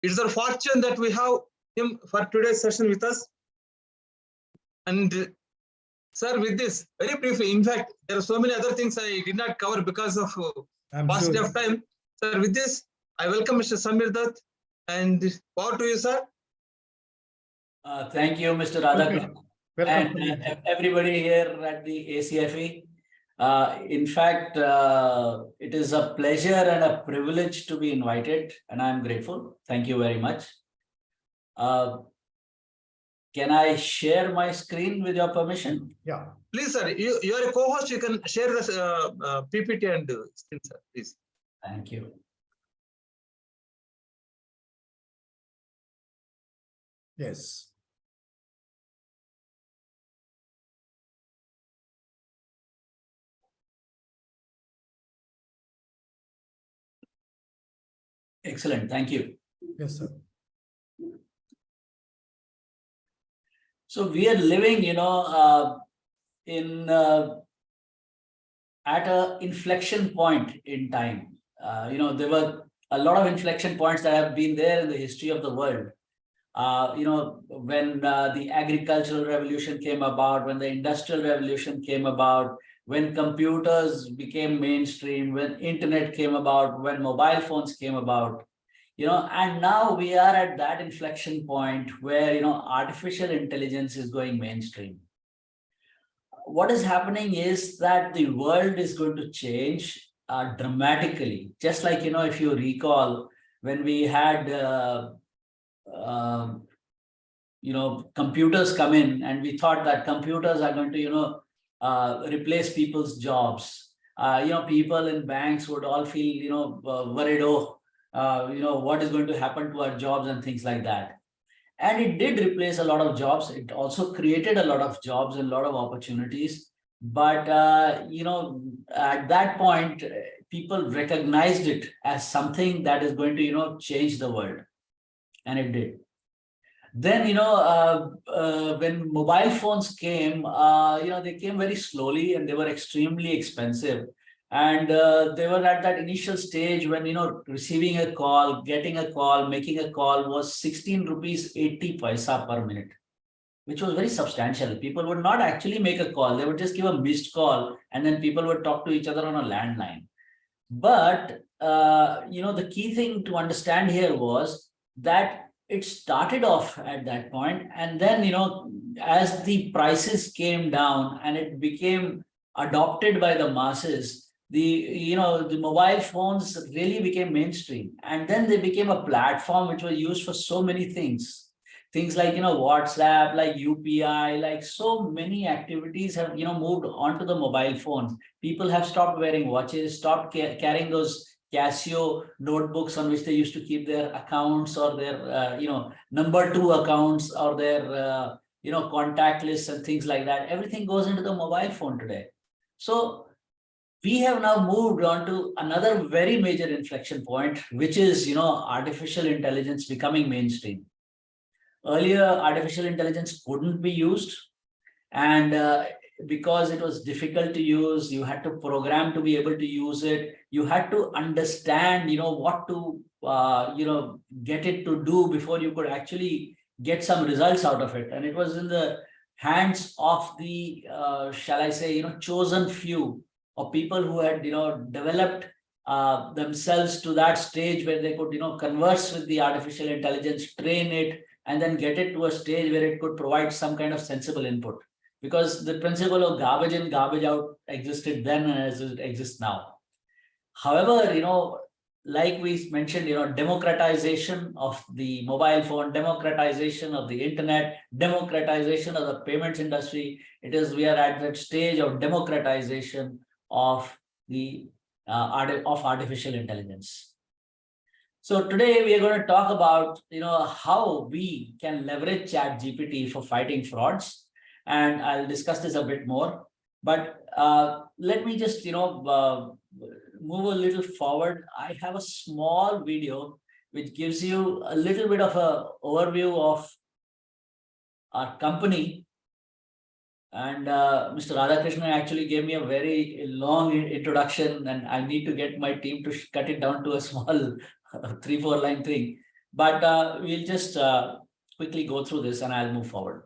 It's our fortune that we have him for today's session with us. And sir, with this, very briefly, in fact, there are so many other things I did not cover because of paucity of time. Sir, with this, I welcome Mr. Samir Datt, and power to you, sir. Thank you, Mr. Radhakrishnan. Welcome. And everybody here at the ACFE. In fact, it is a pleasure and a privilege to be invited, and I'm grateful. Thank you very much. Can I share my screen with your permission? Yeah. Please, sir. You are a co-host. You can share this PPT and screen, sir. Please. Thank you. Yes. Excellent. Thank you. Yes, sir. So we are living, in at an inflection point in time. There were a lot of inflection points that have been there in the history of the world. When the agricultural revolution came about, when the industrial revolution came about, when computers became mainstream, when internet came about, when mobile phones came about, and now we are at that inflection point where, artificial intelligence is going mainstream. What is happening is that the world is going to change dramatically. Just like, if you recall, when we had, computers come in, and we thought that computers are going to, replace people's jobs. People in banks would all feel, worried, what is going to happen to our jobs and things like that. And it did replace a lot of jobs. It also created a lot of jobs and a lot of opportunities. But, at that point, people recognized it as something that is going to, change the world. And it did. Then, when mobile phones came, they came very slowly and they were extremely expensive. And they were at that initial stage when, receiving a call, getting a call, making a call was 16 rupees 80 paisa per minute, which was very substantial. People would not actually make a call. They would just give a missed call, and then people would talk to each other on a landline. But, the key thing to understand here was that it started off at that point. And then, as the prices came down and it became adopted by the masses, the mobile phones really became mainstream. And then they became a platform which was used for so many things. Things like, WhatsApp, like UPI, like so many activities have, moved onto the mobile phone. People have stopped wearing watches, stopped carrying those Casio notebooks on which they used to keep their accounts or their, number 2 accounts or their, contact lists and things like that. Everything goes into the mobile phone today. So we have now moved on to another very major inflection point, which is, artificial intelligence becoming mainstream. Earlier, artificial intelligence couldn't be used. And because it was difficult to use, you had to program to be able to use it. You had to understand, what to, get it to do before you could actually get some results out of it. And it was in the hands of the, shall I say, chosen few of people who had, developed themselves to that stage where they could, converse with the artificial intelligence, train it, and then get it to a stage where it could provide some kind of sensible input. Because the principle of garbage in, garbage out existed then as it exists now. However, like we mentioned, democratization of the mobile phone, democratization of the internet, democratization of the payments industry. We are at that stage of democratization of the artificial intelligence. So today we are going to talk about, how we can leverage ChatGPT for fighting frauds. And I'll discuss this a bit more. But let me just, move a little forward. I have a small video which gives you a little bit of an overview of our company. And Mr. Radhakrishnan actually gave me a very long introduction, and I need to get my team to cut it down to a small 3-4 line thing. but we'll just quickly go through this and I'll move forward.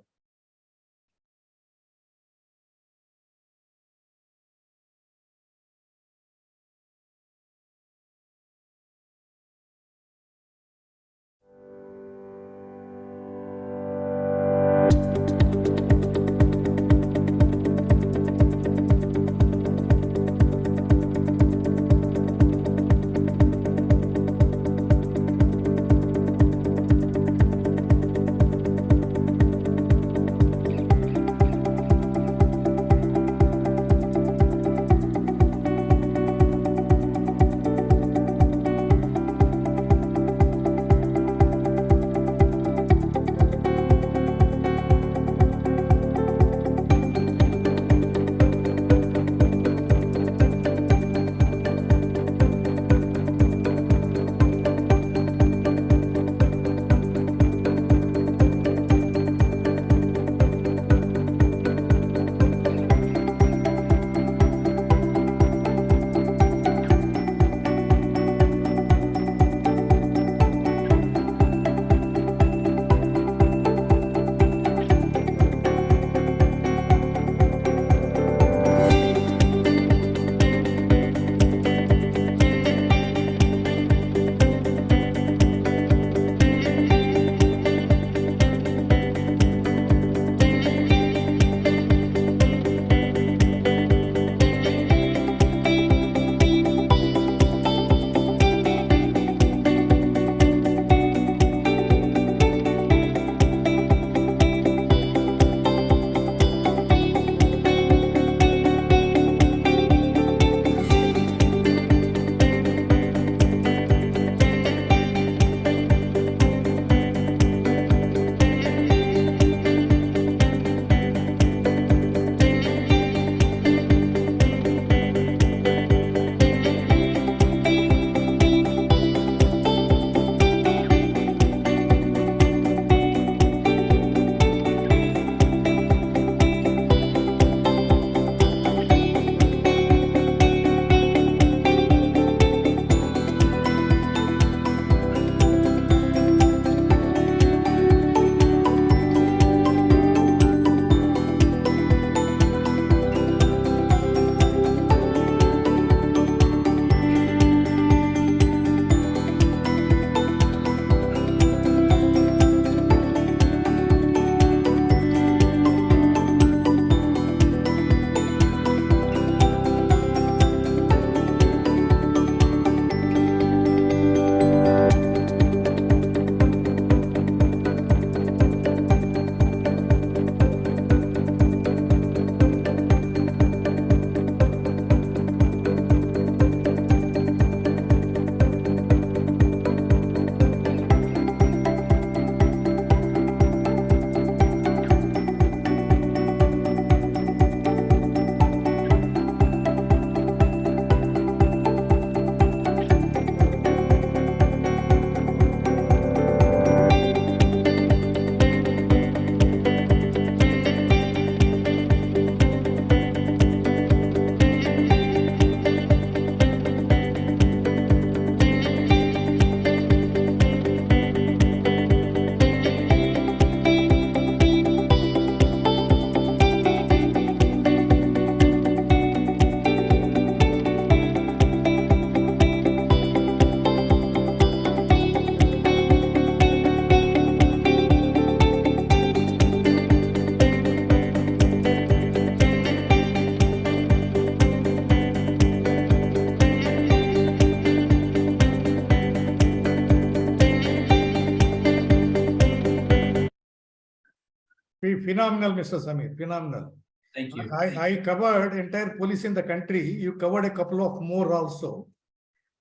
Phenomenal, Mr. Samir, phenomenal. Thank you. I covered entire police in the country. You covered a couple of more also.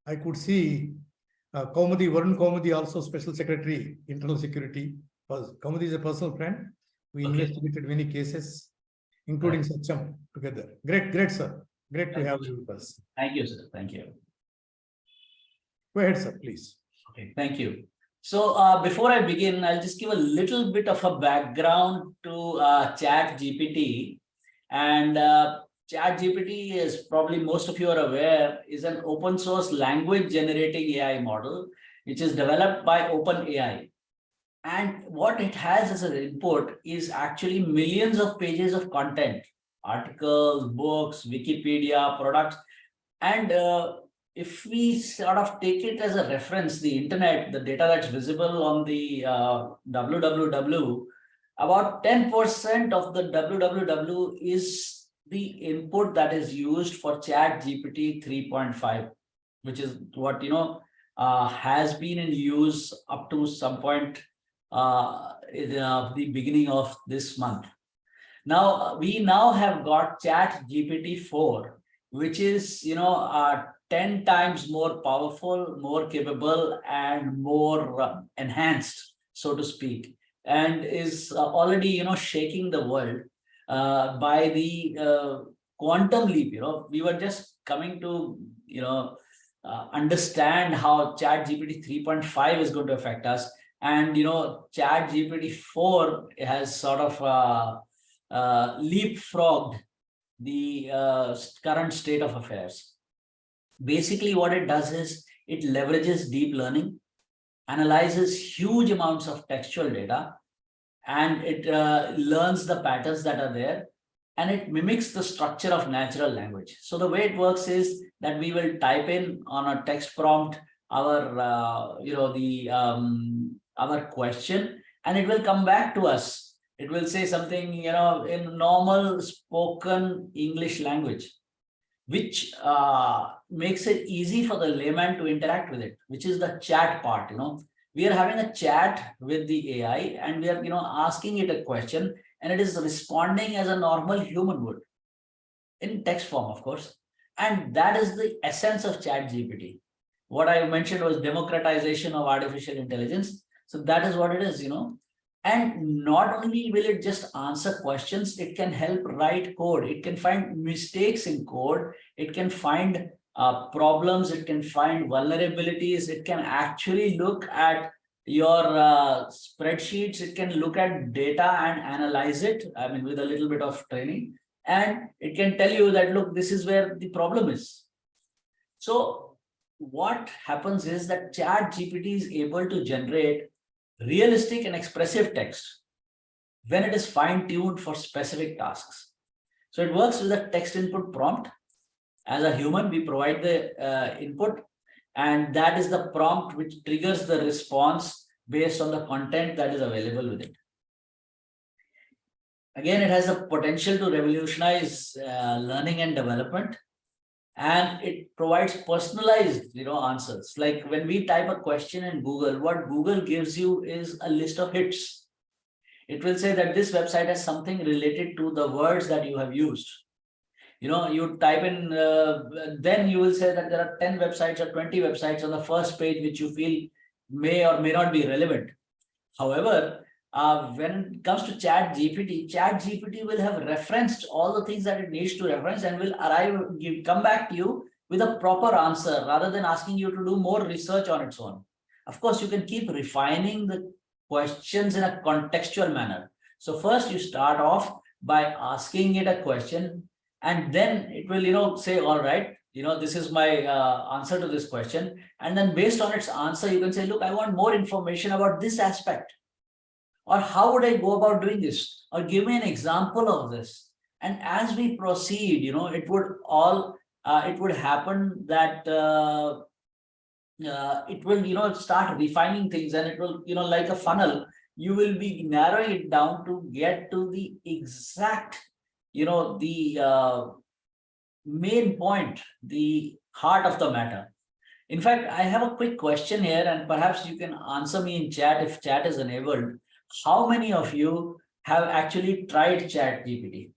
I could see Varun Kaumudi, also Special Secretary, Internal Security. Kaumudi is a personal friend. We investigated many cases, including Sacham together. Great, sir. Great to have you with us. Thank you, sir. Thank you. Go ahead, sir, please. Okay, thank you. So before I begin, I'll just give a little bit of a background to ChatGPT. And ChatGPT, is probably most of you are aware, is an open source language generating AI model. which is developed by OpenAI. And what it has as an input is actually millions of pages of content, articles, books, Wikipedia, products. And if we sort of take it as a reference, the internet, the data that's visible on the www, about 10% of the www is the input that is used for ChatGPT 3.5, which is what, has been in use up to some point in the beginning of this month. Now, we now have got ChatGPT 4, which is, 10 times more powerful, more capable, and more enhanced, so to speak, and is already, shaking the world by the quantum leap. We were just coming to, understand how ChatGPT 3.5 is going to affect us. And, ChatGPT 4 has sort of leapfrogged the current state of affairs. Basically, what it does is it leverages deep learning, analyzes huge amounts of textual data, and it learns the patterns that are there, and it mimics the structure of natural language. So the way it works is that we will type in on a text prompt our our question, and it will come back to us. It will say something, in normal spoken English language, which makes it easy for the layman to interact with it, which is the chat part. We are having a chat with the AI, and we are, asking it a question, and it is responding as a normal human would, in text form, of course. And that is the essence of ChatGPT. What I mentioned was democratization of artificial intelligence. So that is what it is, And not only will it just answer questions, it can help write code. It can find mistakes in code. It can find problems. It can find vulnerabilities. It can actually look at your spreadsheets. It can look at data and analyze it, with a little bit of training. And it can tell you that, look, this is where the problem is. So what happens is that ChatGPT is able to generate realistic and expressive text when it is fine-tuned for specific tasks. So it works with a text input prompt. As a human, we provide the input, and that is the prompt which triggers the response based on the content that is available with it. Again, it has the potential to revolutionize learning and development, and it provides personalized, answers. Like when we type a question in Google, what Google gives you is a list of hits. It will say that this website has something related to the words that you have used. You type in, then you will say that there are 10 websites or 20 websites on the first page which you feel may or may not be relevant. However, when it comes to ChatGPT will have referenced all the things that it needs to reference, and will come back to you with a proper answer rather than asking you to do more research on its own. Of course, you can keep refining the questions in a contextual manner. So first you start off by asking it a question, and then it will, say, all right, this is my answer to this question. And then based on its answer, you can say, look, I want more information about this aspect. Or how would I go about doing this? Or give me an example of this. And as we proceed, it would happen that it will, start refining things, and it will, like a funnel, you will be narrowing it down to get to the exact, the main point, the heart of the matter. In fact, I have a quick question here, and perhaps you can answer me in chat if chat is enabled. How many of you have actually tried ChatGPT?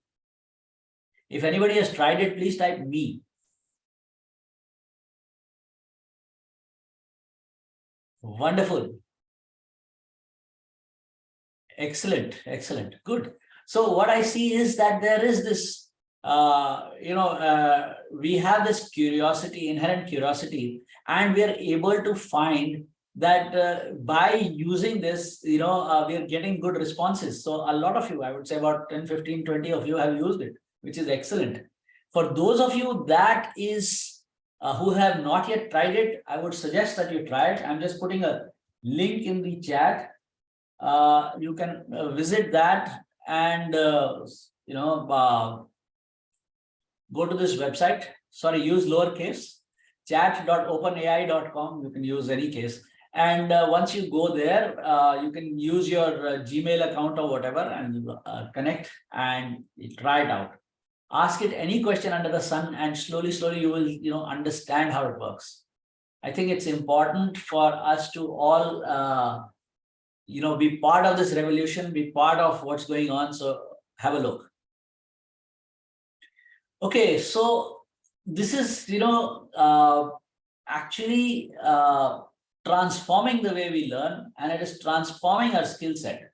If anybody has tried it, please type me. Wonderful. Excellent, excellent, good. So what I see is that there is this, we have this curiosity, inherent curiosity, and we are able to find that by using this, we are getting good responses. So a lot of you, I would say about 10, 15, 20 of you have used it, which is excellent. For those of you that is who have not yet tried it, I would suggest that you try it. I'm just putting a link in the chat. You can visit that and go to this website. Sorry, use lowercase, chat.openai.com. You can use any case. And once you go there, you can use your Gmail account or whatever and connect and try it out. Ask it any question under the sun, and slowly you will understand how it works. I think it's important for us to all be part of this revolution, be part of what's going on. So have a look. Okay, so this is actually transforming the way we learn, and it is transforming our skill set.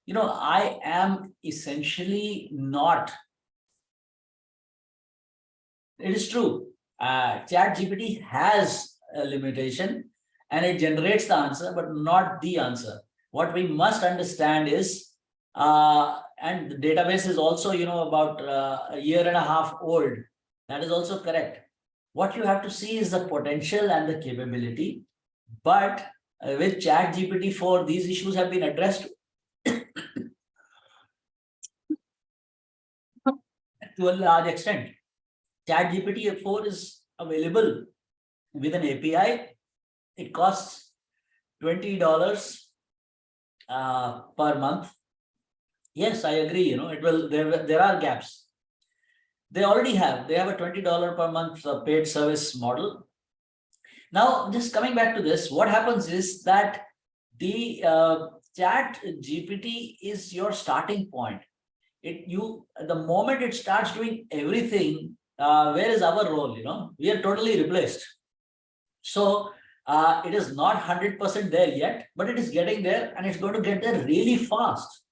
I am essentially not. It is true. ChatGPT has a limitation and it generates the answer, but not the answer. What we must understand is, and the database is also, about a year and a half old. That is also correct. What you have to see is the potential and the capability. But with ChatGPT 4, these issues have been addressed to a large extent. ChatGPT 4 is available with an API. It costs $20 per month. Yes, I agree. It will. There are gaps. They already have. They have a $20 per month paid service model. Now, just coming back to this, what happens is that the ChatGPT is your starting point. The moment it starts doing everything, where is our role? We are totally replaced. So it is not 100% there yet, but it is getting there, and it's going to get there really fast.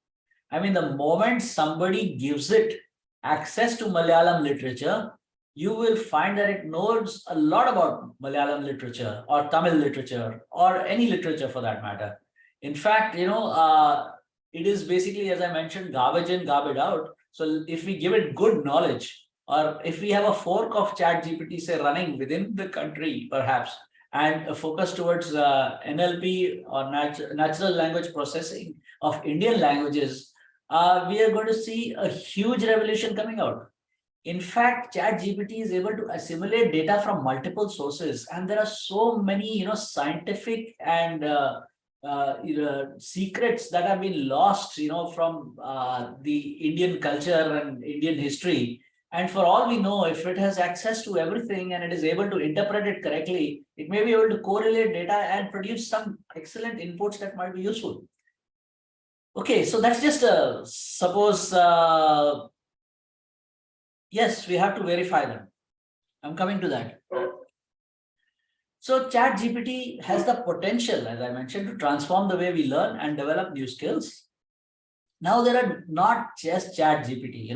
I mean, the moment somebody gives it access to Malayalam literature, you will find that it knows a lot about Malayalam literature or Tamil literature or any literature for that matter. In fact, it is basically, as I mentioned, garbage in, garbage out. So if we give it good knowledge, or if we have a fork of ChatGPT, say, running within the country, perhaps, and a focus towards NLP or natural language processing of Indian languages, we are going to see a huge revolution coming out. In fact, ChatGPT is able to assimilate data from multiple sources, and there are so many, scientific and secrets that have been lost, from the Indian culture and Indian history. And for all we know, if it has access to everything and it is able to interpret it correctly, it may be able to correlate data and produce some excellent inputs that might be useful. Okay, so that's just suppose. Yes, we have to verify them. I'm coming to that. So ChatGPT has the potential, as I mentioned, to transform the way we learn and develop new skills. Now, there are not just ChatGPT,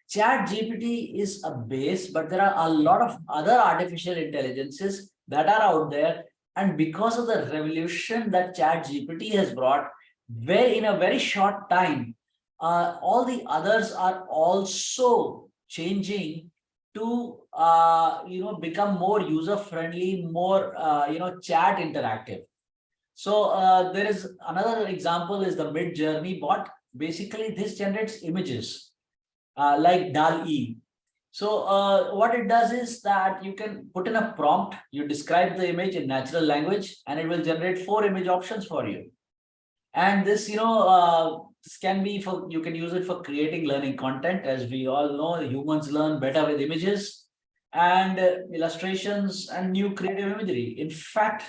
ChatGPT is a base, but there are a lot of other artificial intelligences that are out there. And because of the revolution that ChatGPT has brought, in a very short time, all the others are also changing to become more user-friendly, more chat interactive. So there is another example is the Mid-Journey bot. Basically, this generates images like DALL-E. So what it does is that you can put in a prompt, you describe the image in natural language, and it will generate 4 image options for you. And this, this can be you can use it for creating learning content. As we all know, humans learn better with images and illustrations and new creative imagery. In fact,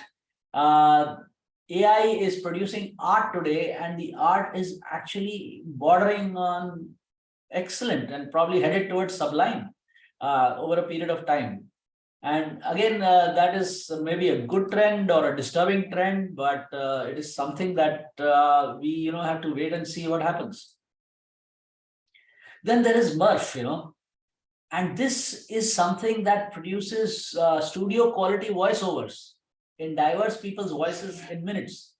AI is producing art today, and the art is actually bordering on excellent and probably headed towards sublime over a period of time. And again, that is maybe a good trend or a disturbing trend, but it is something that we have to wait and see what happens. Then there is Murph, and this is something that produces studio quality voiceovers in diverse people's voices in minutes.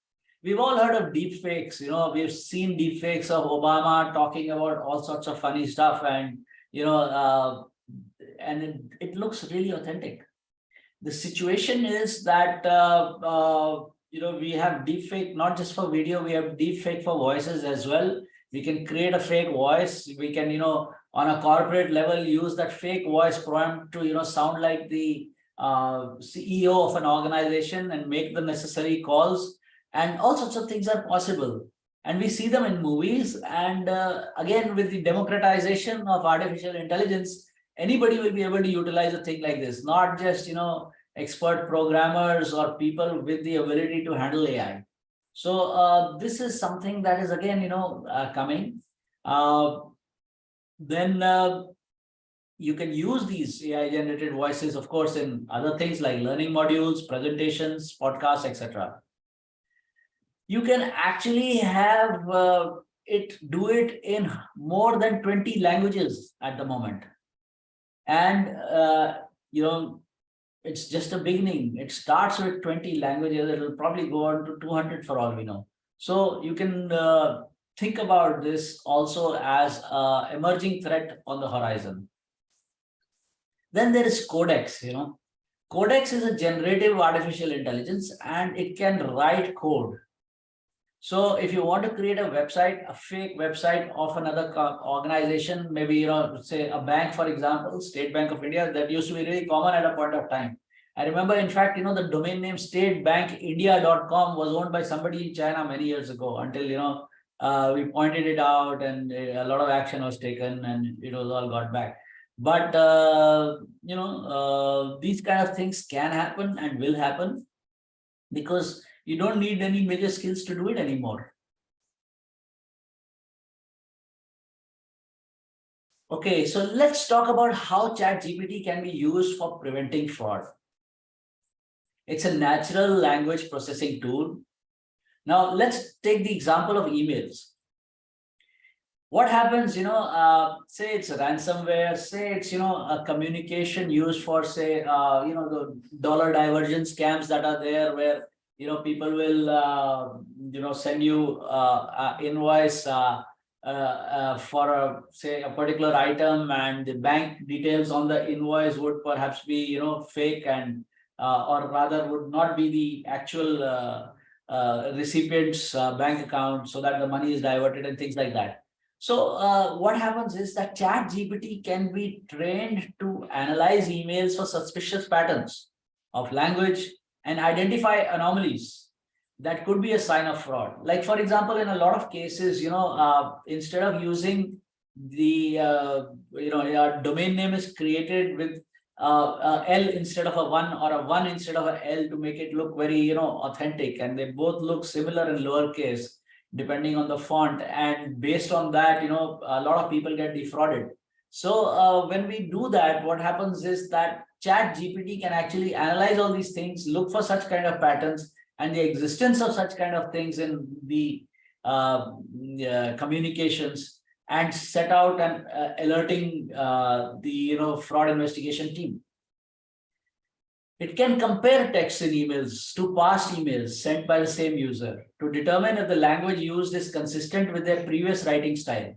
We've all heard of deep fakes, we've seen deep fakes of Obama talking about all sorts of funny stuff, and and it looks really authentic. The situation is that, we have deepfake, not just for video, we have deepfake for voices as well. We can create a fake voice. We can, on a corporate level, use that fake voice prompt to, sound like the CEO of an organization and make the necessary calls. And all sorts of things are possible. And we see them in movies. And again, with the democratization of artificial intelligence, anybody will be able to utilize a thing like this, not just, expert programmers or people with the ability to handle AI. So this is something that is again, coming. Then you can use these AI generated voices, of course, in other things like learning modules, presentations, podcasts, etc. You can actually have it do it in more than 20 languages at the moment. And, it's just a beginning. It starts with 20 languages. It will probably go on to 200 for all we know. So you can think about this also as an emerging threat on the horizon. Then there is Codex, Codex is a generative artificial intelligence and it can write code. So if you want to create a website, a fake website of another organization, maybe, say a bank, for example, State Bank of India, that used to be really common at a point of time. I remember, in fact, the domain name statebankindia.com was owned by somebody in China many years ago until, we pointed it out and a lot of action was taken and it was all got back. But, these kind of things can happen and will happen because you don't need any major skills to do it anymore. Okay, so let's talk about how ChatGPT can be used for preventing fraud. It's a natural language processing tool. Now, let's take the example of emails. What happens, say it's a ransomware, say it's, a communication used for, say, the dollar diversion scams that are there where, people will, send you an invoice for say a particular item, and the bank details on the invoice would perhaps be, fake and or rather would not be the actual recipient's bank account, so that the money is diverted and things like that. So what happens is that ChatGPT can be trained to analyze emails for suspicious patterns of language and identify anomalies that could be a sign of fraud. Like, for example, in a lot of cases, instead of using the, your domain name is created with L instead of a 1 or a 1 instead of a L to make it look very, authentic, and they both look similar in lowercase depending on the font, and based on that, a lot of people get defrauded. So when we do that, what happens is that ChatGPT can actually analyze all these things, look for such kind of patterns and the existence of such kind of things in the communications, and set out an alerting the fraud investigation team. It can compare text in emails to past emails sent by the same user to determine if the language used is consistent with their previous writing style.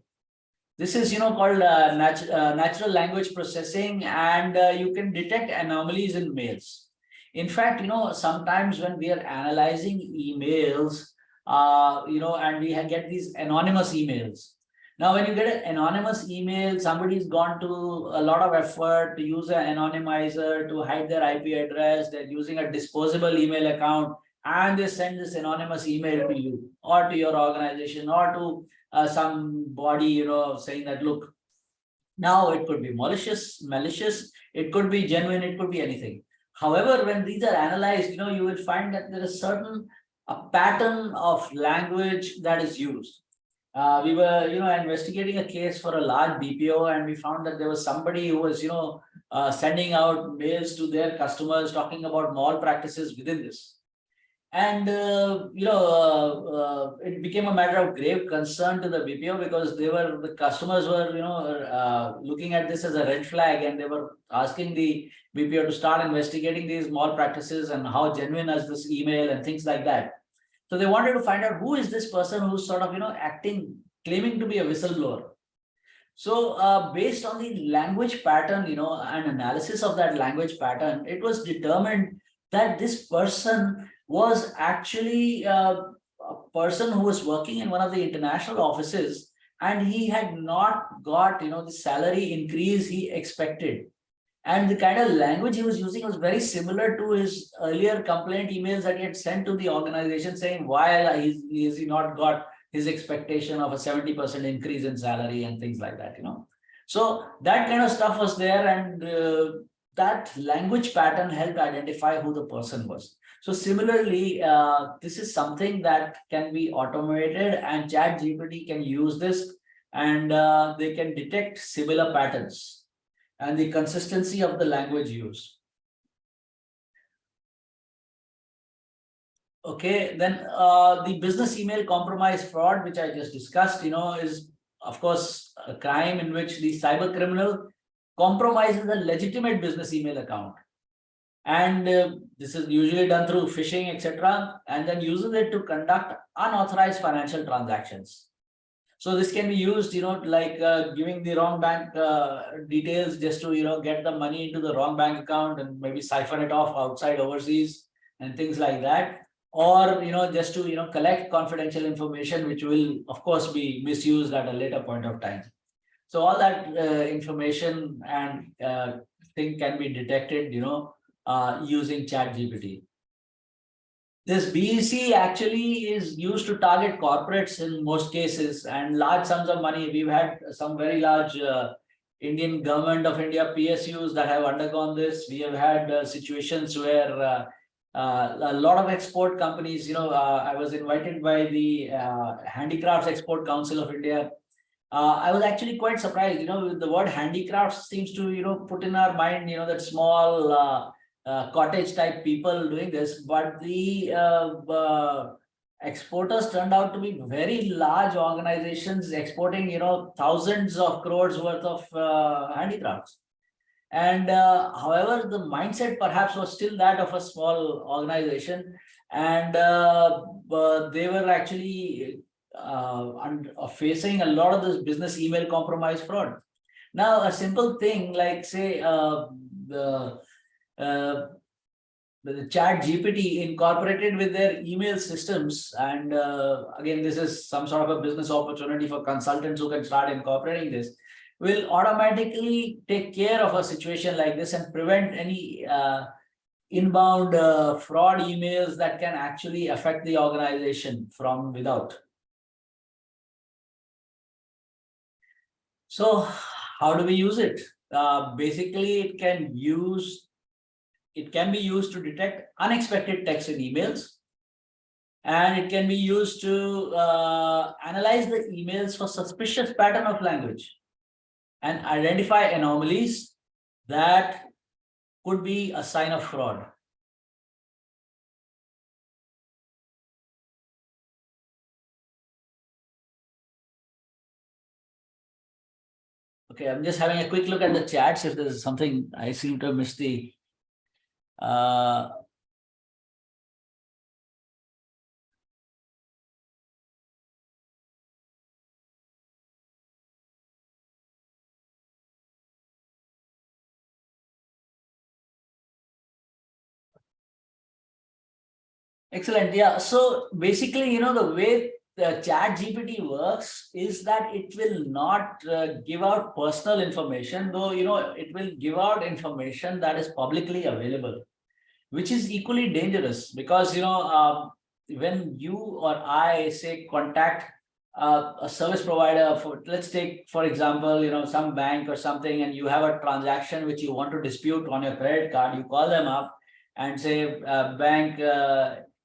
This is, called natural language processing, and you can detect anomalies in mails. In fact, sometimes when we are analyzing emails, and we get these anonymous emails. Now, when you get an anonymous email, somebody's gone to a lot of effort to use an anonymizer to hide their IP address. They're using a disposable email account, and they send this anonymous email to you or to your organization or to somebody, saying that, look, now it could be malicious, it could be genuine, it could be anything. However, when these are analyzed, you will find that there is a pattern of language that is used. We were, investigating a case for a large BPO, and we found that there was somebody who was, sending out mails to their customers talking about malpractices within this. And, it became a matter of grave concern to the BPO because the customers were, looking at this as a red flag, and they were asking the BPO to start investigating these malpractices and how genuine is this email and things like that. So they wanted to find out who is this person who's sort of, claiming to be a whistleblower. So based on the language pattern, and analysis of that language pattern, it was determined that this person was actually a person who was working in one of the international offices, and he had not got, the salary increase he expected. And the kind of language he was using was very similar to his earlier complaint emails that he had sent to the organization, saying why has he not got his expectation of a 70% increase in salary and things like that, So that kind of stuff was there, and that language pattern helped identify who the person was. So similarly, this is something that can be automated, and ChatGPT can use this, and they can detect similar patterns and the consistency of the language used. Okay, then the business email compromise fraud, which I just discussed, is of course a crime in which the cyber criminal compromises a legitimate business email account. And this is usually done through phishing, etc., and then uses it to conduct unauthorized financial transactions. So this can be used, like giving the wrong bank details just to, get the money into the wrong bank account and maybe siphon it off outside overseas and things like that. Or, just to, collect confidential information, which will, of course, be misused at a later point of time. So all that information and thing can be detected, using ChatGPT. This BEC actually is used to target corporates in most cases and large sums of money. We've had some very large Indian government of India PSUs that have undergone this. We have had situations where a lot of export companies, I was invited by the Handicrafts Export Council of India. I was actually quite surprised, the word handicrafts seems to, put in our mind, that small cottage type people doing this, but the exporters turned out to be very large organizations exporting, thousands of crores worth of handicrafts. And however, the mindset perhaps was still that of a small organization, and they were actually facing a lot of this business email compromise fraud. Now, a simple thing like, say, the ChatGPT incorporated with their email systems, and again, this is some sort of a business opportunity for consultants who can start incorporating this, will automatically take care of a situation like this and prevent any inbound fraud emails that can actually affect the organization from without. So how do we use it? Basically, it can be used to detect unexpected text in emails, and it can be used to analyze the emails for suspicious pattern of language and identify anomalies that could be a sign of fraud. Okay, I'm just having a quick look at the chats if there's something I seem to have missed the Excellent. Yeah. So basically, the way the ChatGPT works is that it will not give out personal information, though, it will give out information that is publicly available, which is equally dangerous because, when you or I say contact a service provider for, let's take, for example, some bank or something, and you have a transaction which you want to dispute on your credit card, you call them up and say, bank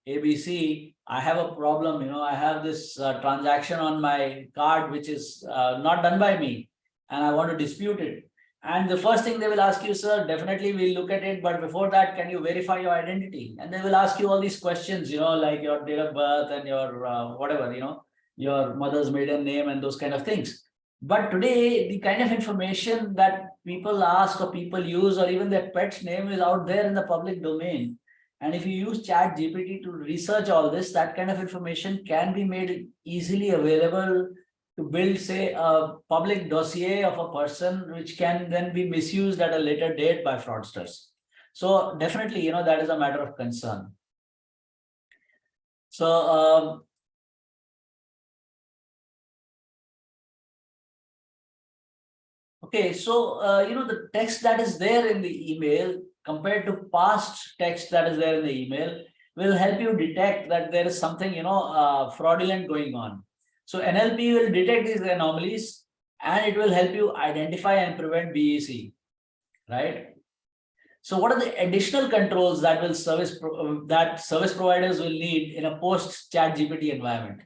ABC, I have a problem, I have this transaction on my card which is not done by me and I want to dispute it. And the first thing they will ask you, sir, definitely we'll look at it, but before that, can you verify your identity? And they will ask you all these questions, like your date of birth and your whatever, your mother's maiden name and those kind of things. But today, the kind of information that people ask or people use, or even their pet's name, is out there in the public domain. And if you use ChatGPT to research all this, that kind of information can be made easily available to build, say, a public dossier of a person, which can then be misused at a later date by fraudsters. So definitely, that is a matter of concern. So okay, so the text that is there in the email compared to past text that is there in the email will help you detect that there is something fraudulent going on. So NLP will detect these anomalies and it will help you identify and prevent BEC, right? So what are the additional controls that will service providers will need in a post ChatGPT environment?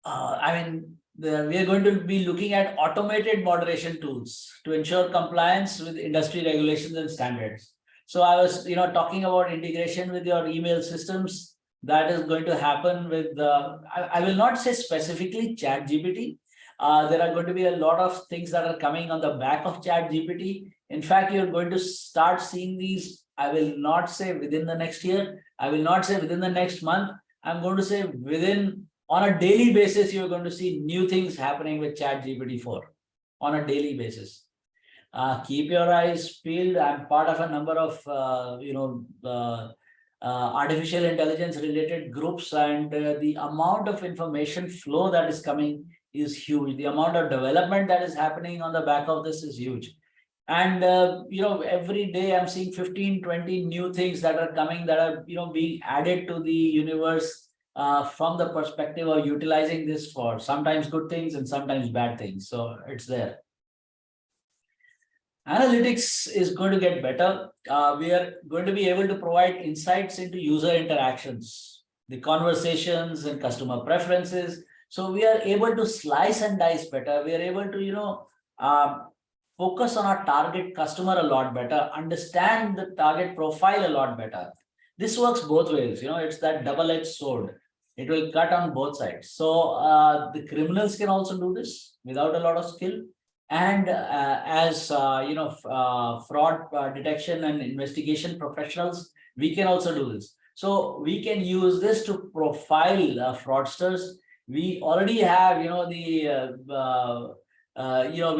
We are going to be looking at automated moderation tools to ensure compliance with industry regulations and standards. So I was, talking about integration with your email systems. That is going to happen with I will not say specifically ChatGPT. There are going to be a lot of things that are coming on the back of ChatGPT. In fact, you're going to start seeing these. I will not say within the next year. I will not say within the next month. I'm going to say on a daily basis, you're going to see new things happening with ChatGPT 4 on a daily basis. Keep your eyes peeled. I'm part of a number of, artificial intelligence related groups, and the amount of information flow that is coming is huge. The amount of development that is happening on the back of this is huge. And, every day I'm seeing 15, 20 new things that are coming that are, being added to the universe from the perspective of utilizing this for sometimes good things and sometimes bad things. So it's there. Analytics is going to get better. We are going to be able to provide insights into user interactions, the conversations and customer preferences. So we are able to slice and dice better. We are able to, focus on our target customer a lot better, understand the target profile a lot better. This works both ways. It's that double-edged sword. It will cut on both sides. So the criminals can also do this without a lot of skill. And as fraud detection and investigation professionals, we can also do this. So we can use this to profile fraudsters. We already have, we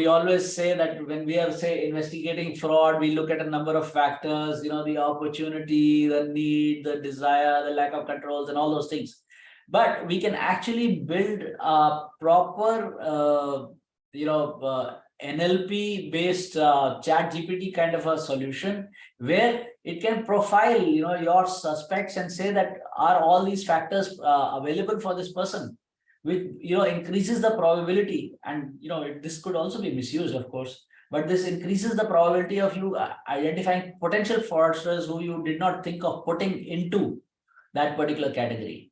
always say that when we are, say, investigating fraud, we look at a number of factors, the opportunity, the need, the desire, the lack of controls, and all those things. But we can actually build a proper, NLP based ChatGPT kind of a solution where it can profile, your suspects and say that are all these factors available for this person, which, increases the probability. And, this could also be misused, of course, but this increases the probability of you identifying potential fraudsters who you did not think of putting into that particular category.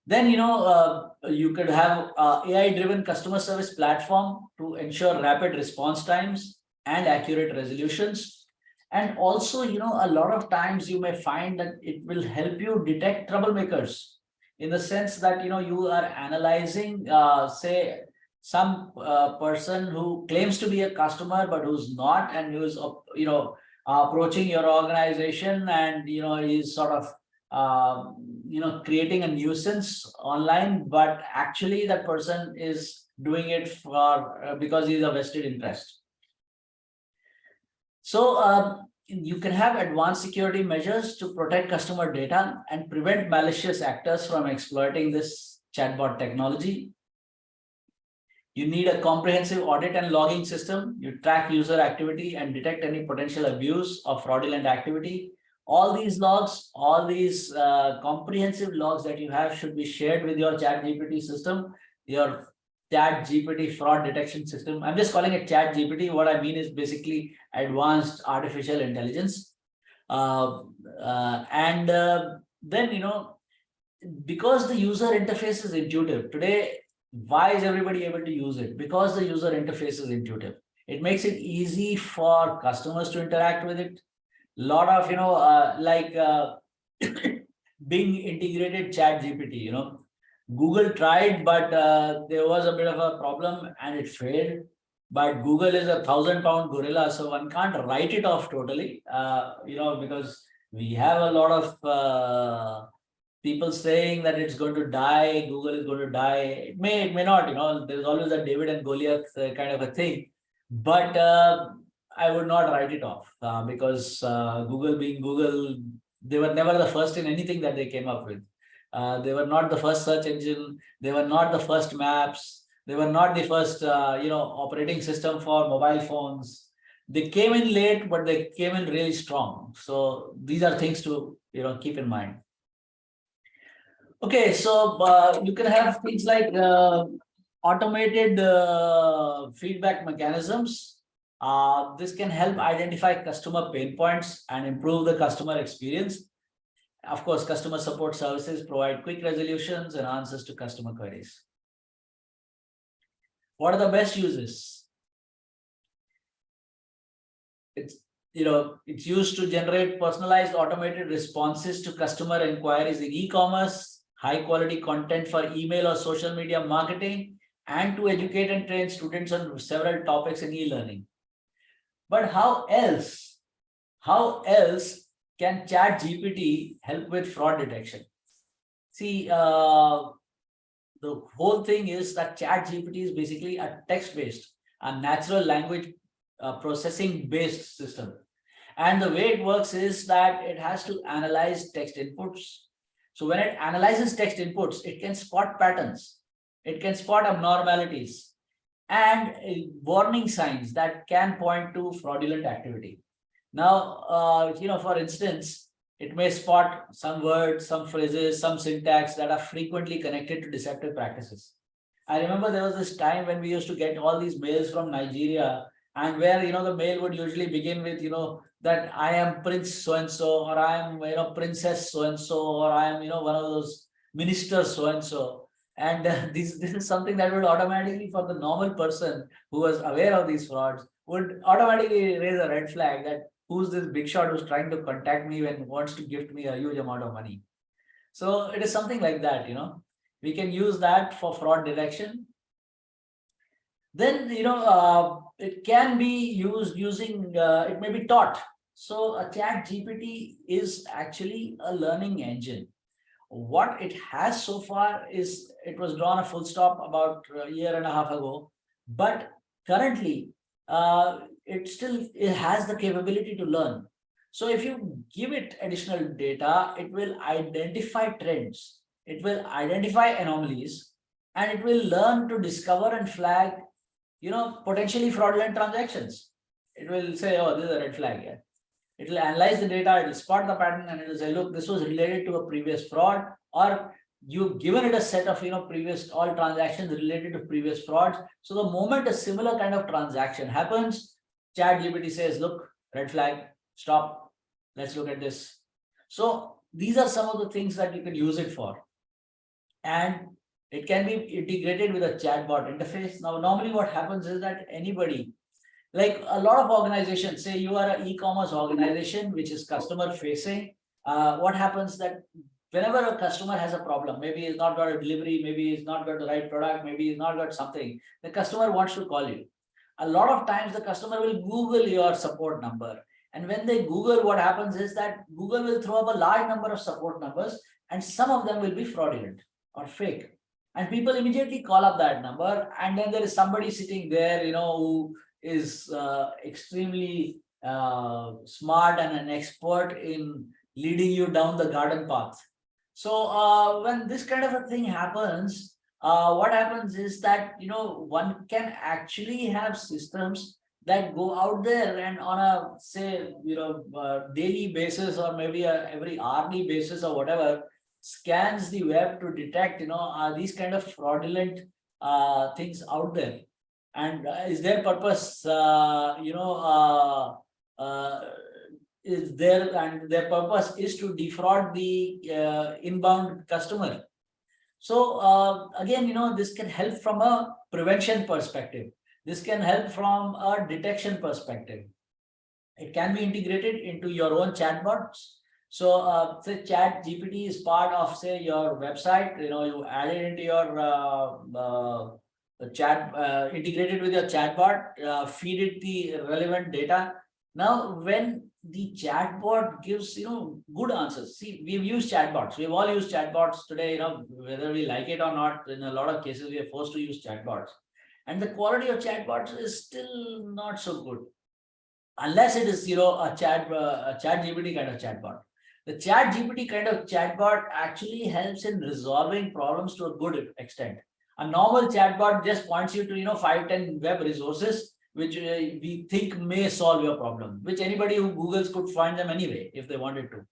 Then, you could have AI-driven customer service platform to ensure rapid response times and accurate resolutions. And also, a lot of times you may find that it will help you detect troublemakers in the sense that, you are analyzing, say, some person who claims to be a customer, but who's not, and who's, approaching your organization and, is sort of, creating a nuisance online, but actually that person is doing it for because he's a vested interest. So you can have advanced security measures to protect customer data and prevent malicious actors from exploiting this chatbot technology. You need a comprehensive audit and logging system. You track user activity and detect any potential abuse or fraudulent activity. All these logs, all these comprehensive logs that you have should be shared with your ChatGPT system, your ChatGPT fraud detection system. I'm just calling it ChatGPT. What I mean is basically advanced artificial intelligence. Then, because the user interface is intuitive today, why is everybody able to use it? Because the user interface is intuitive. It makes it easy for customers to interact with it. Lot of, Bing integrated ChatGPT, Google tried, but there was a bit of a problem and it failed. But Google is a 1,000-pound gorilla, so one can't write it off totally, because we have a lot of people saying that it's going to die, Google is going to die. It may not, there's always a David and Goliath kind of a thing. But I would not write it off because Google being Google, they were never the first in anything that they came up with. They were not the first search engine. They were not the first maps. They were not the first, operating system for mobile phones. They came in late, but they came in really strong. So these are things to, keep in mind. Okay, so you can have things like automated feedback mechanisms. This can help identify customer pain points and improve the customer experience. Of course, customer support services provide quick resolutions and answers to customer queries. What are the best uses? It's used to generate personalized automated responses to customer inquiries in e-commerce, high quality content for email or social media marketing, and to educate and train students on several topics in e-learning. But how else can ChatGPT help with fraud detection? See, the whole thing is that ChatGPT is basically a text-based, a natural language processing-based system. And the way it works is that it has to analyze text inputs. So when it analyzes text inputs, it can spot patterns, it can spot abnormalities, and warning signs that can point to fraudulent activity. Now, for instance, it may spot some words, some phrases, some syntax that are frequently connected to deceptive practices. I remember there was this time when we used to get all these mails from Nigeria, and where, the mail would usually begin with, that I am Prince so-and-so, or I am, Princess so-and-so, or I am, one of those ministers so-and-so. And this is something that would automatically, for the normal person who was aware of these frauds, would automatically raise a red flag that who's this big shot who's trying to contact me and wants to gift me a huge amount of money. So it is something like that, we can use that for fraud detection. Then, it can be used using, it may be taught. So a ChatGPT is actually a learning engine. What it has so far is, it was drawn a full stop about a year and a half ago, but currently it has the capability to learn. So if you give it additional data, it will identify trends, it will identify anomalies, and it will learn to discover and flag, potentially fraudulent transactions. It will say, oh, this is a red flag here. It will analyze the data, it will spot the pattern, and it will say, look, this was related to a previous fraud, or you've given it a set of, previous all transactions related to previous frauds. So the moment a similar kind of transaction happens, ChatGPT says, look, red flag, stop, let's look at this. So these are some of the things that you can use it for. And it can be integrated with a chatbot interface. Now, normally what happens is that anybody, like a lot of organizations, say you are an e-commerce organization which is customer facing, what happens that whenever a customer has a problem, maybe he's not got a delivery, maybe he's not got the right product, maybe he's not got something, the customer wants to call you. A lot of times the customer will Google your support number. And when they Google, what happens is that Google will throw up a large number of support numbers, and some of them will be fraudulent or fake. And people immediately call up that number, and then there is somebody sitting there, who is extremely smart and an expert in leading you down the garden path. So when this kind of a thing happens, what happens is that, one can actually have systems that go out there and on a, say, daily basis, or maybe every hourly basis or whatever, scans the web to detect, are these kind of fraudulent things out there, and is their purpose, is there, and their purpose is to defraud the inbound customer. So again, this can help from a prevention perspective. This can help from a detection perspective. It can be integrated into your own chatbots. So say ChatGPT is part of, say, your website, you add it into your chat, integrated with your chatbot, feed it the relevant data, Now, when the chatbot gives, good answers. See, we've used chatbots. We've all used chatbots today, whether we like it or not. In a lot of cases, we are forced to use chatbots. And the quality of chatbots is still not so good. Unless it is, a ChatGPT kind of chatbot. The ChatGPT kind of chatbot actually helps in resolving problems to a good extent. A normal chatbot just points you to, 5-10 web resources, which we think may solve your problem, which anybody who Googles could find them anyway, if they wanted to.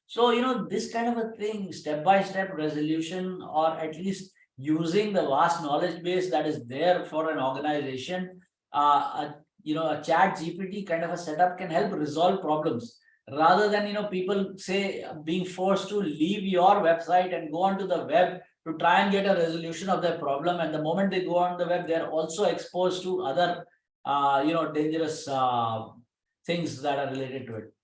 So, this kind of a thing, step-by-step resolution, or at least using the vast knowledge base that is there for an organization, a ChatGPT kind of a setup can help resolve problems rather than, people say being forced to leave your website and go onto the web to try and get a resolution of their problem. And the moment they go on the web, they're also exposed to other, dangerous things that are related to it.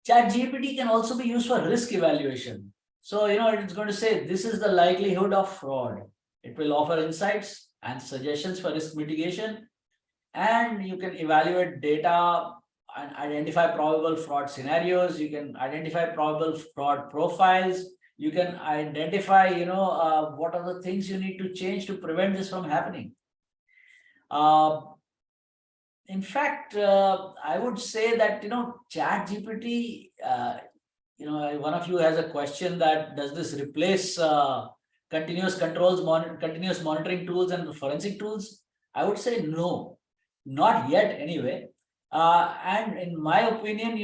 ChatGPT can also be used for risk evaluation. So, it's going to say this is the likelihood of fraud. It will offer insights and suggestions for risk mitigation. And you can evaluate data and identify probable fraud scenarios. You can identify probable fraud profiles. You can identify, what are the things you need to change to prevent this from happening. In fact, I would say that, ChatGPT, one of you has a question that does this replace continuous monitoring tools and forensic tools? I would say no, not yet anyway. And in my opinion,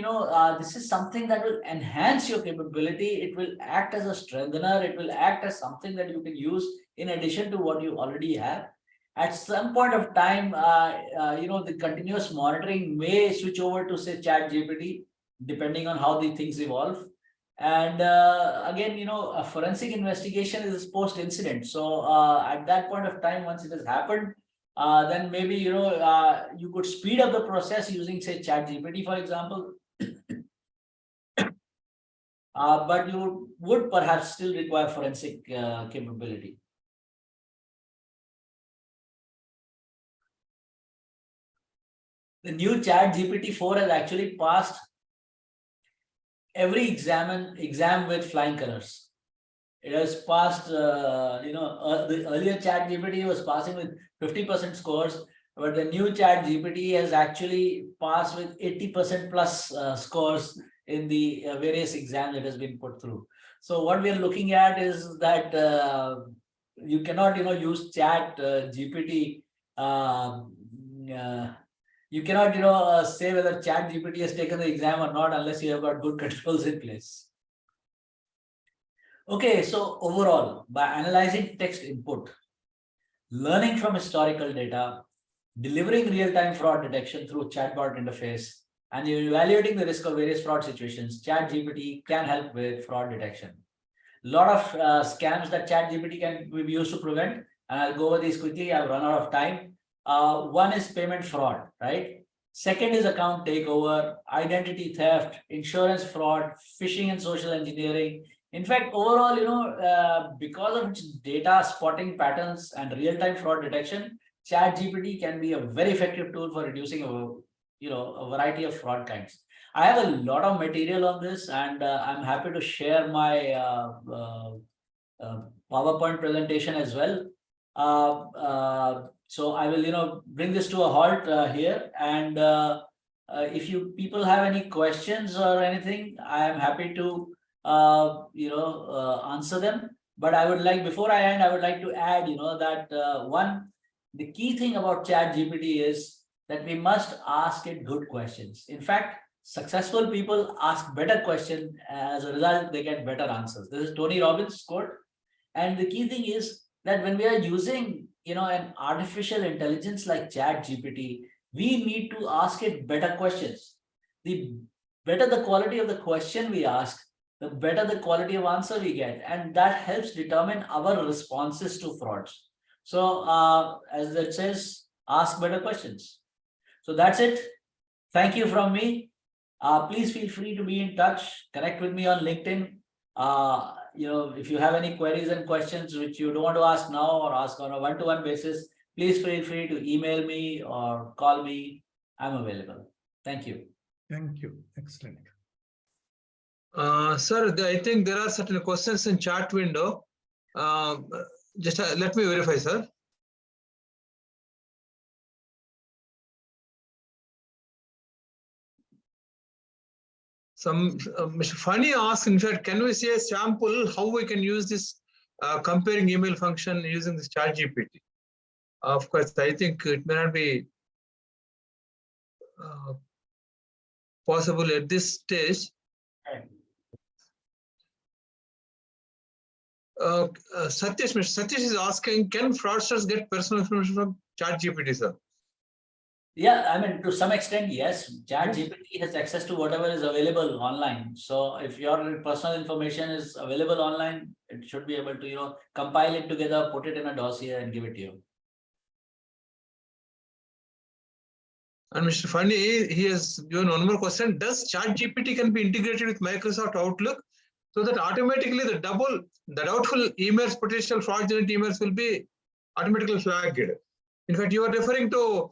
this is something that will enhance your capability. It will act as a strengthener. It will act as something that you can use in addition to what you already have. At some point of time, the continuous monitoring may switch over to, say, ChatGPT, depending on how the things evolve. And again, a forensic investigation is post-incident. So at that point of time, once it has happened, then maybe, you could speed up the process using, say, ChatGPT, for example. But you would perhaps still require forensic capability. The new ChatGPT 4 has actually passed every exam with flying colors. It has passed, the earlier ChatGPT was passing with 50% scores, but the new ChatGPT has actually passed with 80% plus scores in the various exams that has been put through. So what we are looking at is that you cannot, use ChatGPT. You cannot, say whether ChatGPT has taken the exam or not unless you have got good controls in place. Okay, so overall, by analyzing text input, learning from historical data, delivering real-time fraud detection through chatbot interface, and evaluating the risk of various fraud situations, ChatGPT can help with fraud detection. A lot of scams that ChatGPT can be used to prevent, and I'll go over these quickly. I've run out of time. One is payment fraud, right? Second is account takeover, identity theft, insurance fraud, phishing and social engineering. In fact, overall, because of its data spotting patterns and real-time fraud detection, ChatGPT can be a very effective tool for reducing a variety of fraud kinds. I have a lot of material on this, and I'm happy to share my PowerPoint presentation as well. So I will, bring this to a halt here. And if you people have any questions or anything, I am happy to, answer them. But I would like, before I end, I would like to add, that the key thing about ChatGPT is that we must ask it good questions. In fact, successful people ask better questions. As a result, they get better answers. This is Tony Robbins' quote. And the key thing is that when we are using, an artificial intelligence like ChatGPT, we need to ask it better questions. The better the quality of the question we ask, the better the quality of answer we get. And that helps determine our responses to frauds. So as it says, ask better questions. So that's it. Thank you from me. Please feel free to be in touch. Connect with me on LinkedIn. If you have any queries and questions which you don't want to ask now or ask on a one-to-one basis, please feel free to email me or call me. I'm available. Thank you. Thank you. Excellent. Sir, I think there are certain questions in chat window. Just let me verify, sir. Mr. Fani asked, in fact, can we see a sample how we can use this comparing email function using this ChatGPT? Of course, I think it may not be possible at this stage. Satish, Mr. Satish is asking, can fraudsters get personal information from ChatGPT, sir? Yeah, I mean, to some extent, yes. ChatGPT has access to whatever is available online. So if your personal information is available online, it should be able to, compile it together, put it in a dossier and give it to you. And Mr. Fani, he has given one more question. Does ChatGPT can be integrated with Microsoft Outlook so that automatically the doubtful emails, potential fraudulent emails will be automatically flagged? In fact, you are referring to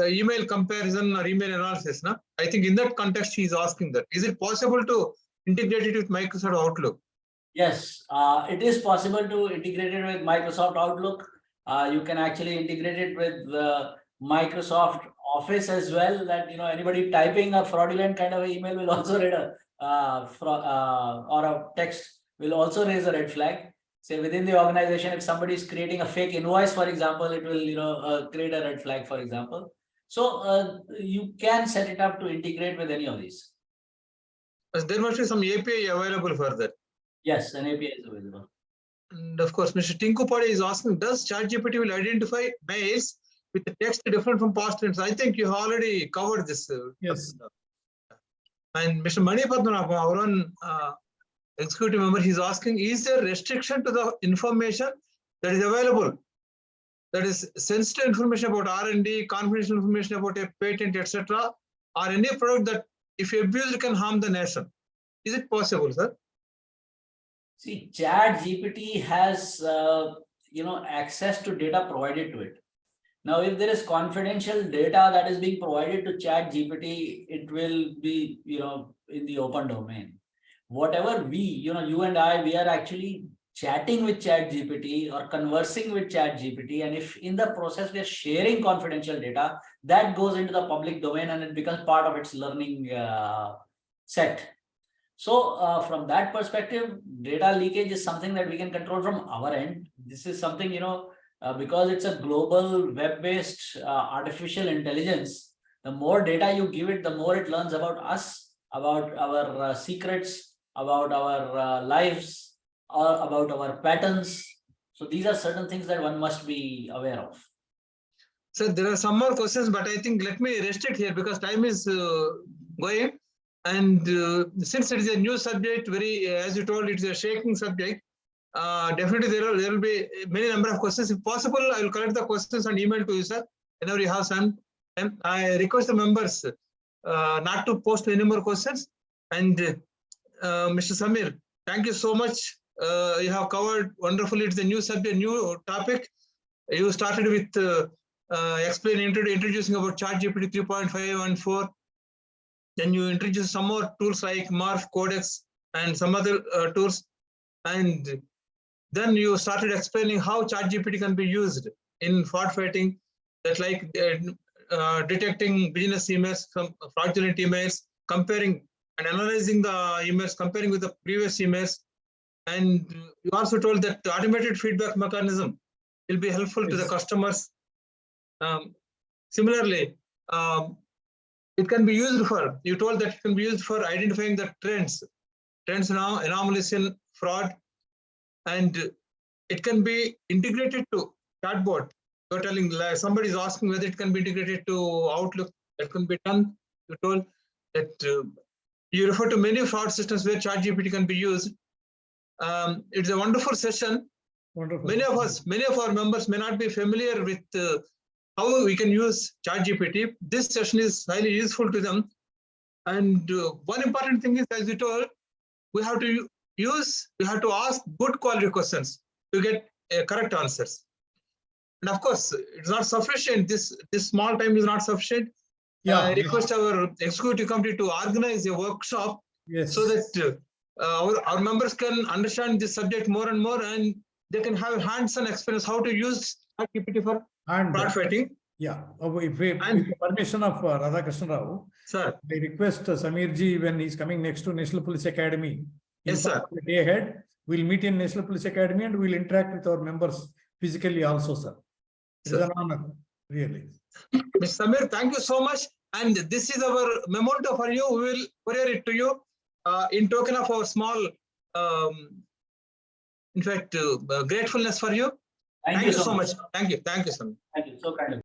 email comparison or email analysis, no? I think in that context, he is asking that. Is it possible to integrate it with Microsoft Outlook? Yes, it is possible to integrate it with Microsoft Outlook. You can actually integrate it with Microsoft Office as well, that anybody typing a fraudulent kind of email will also read or a text will also raise a red flag. Say within the organization, if somebody is creating a fake invoice, for example, it will create a red flag, for example. So you can set it up to integrate with any of these. There must be some API available for that. Yes, an API is available. And of course, Mr. Tinkupadi is asking, does ChatGPT will identify mails with the text different from past tense? I think you already covered this. Yes. And Mr. Mani Padmanabhan, our own executive member, he's asking, is there restriction to the information that is available? That is sensitive information about R&D, confidential information about a patent, etc., or any product that, if abused, can harm the nation. Is it possible, sir? See, ChatGPT has access to data provided to it. Now, if there is confidential data that is being provided to ChatGPT, it will be in the open domain. Whatever we, you and I, we are actually chatting with ChatGPT or conversing with ChatGPT, and if in the process we are sharing confidential data, that goes into the public domain and it becomes part of its learning set. So from that perspective, data leakage is something that we can control from our end. This is something, because it's a global web-based artificial intelligence, the more data you give it, the more it learns about us, about our secrets, about our lives, or about our patterns. So these are certain things that one must be aware of. Sir, there are some more questions, but I think let me restrict here because time is going. And since it is a new subject, as you told, it's a shaking subject. Definitely there will be many number of questions. If possible, I will collect the questions and email to you, sir. Whenever you have some, and I request the members not to post any more questions. And Mr. Samir, thank you so much. You have covered wonderfully. It's a new subject, new topic. You started with introducing about ChatGPT 3.5 and 4. Then you introduce some more tools like Morph, Codex, and some other tools. And then you started explaining how ChatGPT can be used in fraud fighting, that like detecting business emails, from fraudulent emails, comparing and analyzing the emails, comparing with the previous emails. And you also told that the automated feedback mechanism will be helpful to the customers. Similarly, it can be used for, you told that it can be used for identifying the trends now, anomalies in fraud, and it can be integrated to chatbot. You're telling, somebody is asking whether it can be integrated to Outlook. That can be done. You told that you refer to many fraud systems where ChatGPT can be used. It's a wonderful session. Wonderful. Many of our members may not be familiar with how we can use ChatGPT. This session is highly useful to them. And one important thing is, as you told, we have to ask good quality questions to get correct answers. And of course, it's not sufficient. This small time is not sufficient. Yeah. I request our executive committee to organize a workshop Yes. so that our members can understand this subject more and more, and they can have hands-on experience how to use ChatGPT for And fraud fighting. yeah, with the permission of Radhakrishnan Rao, Sir, I request Samir ji, when he's coming next to National Police Academy, Yes, sir. the day ahead, we'll meet in National Police Academy and we'll interact with our members physically also, sir. It is Sir. an honor, really. Mr. Samir, thank you so much. And this is our memento for you. We will courier it to you in token of our small, in fact, gratefulness for you. Thank you so much. Thank you. Thank you, Samir. Thank you. So kind of.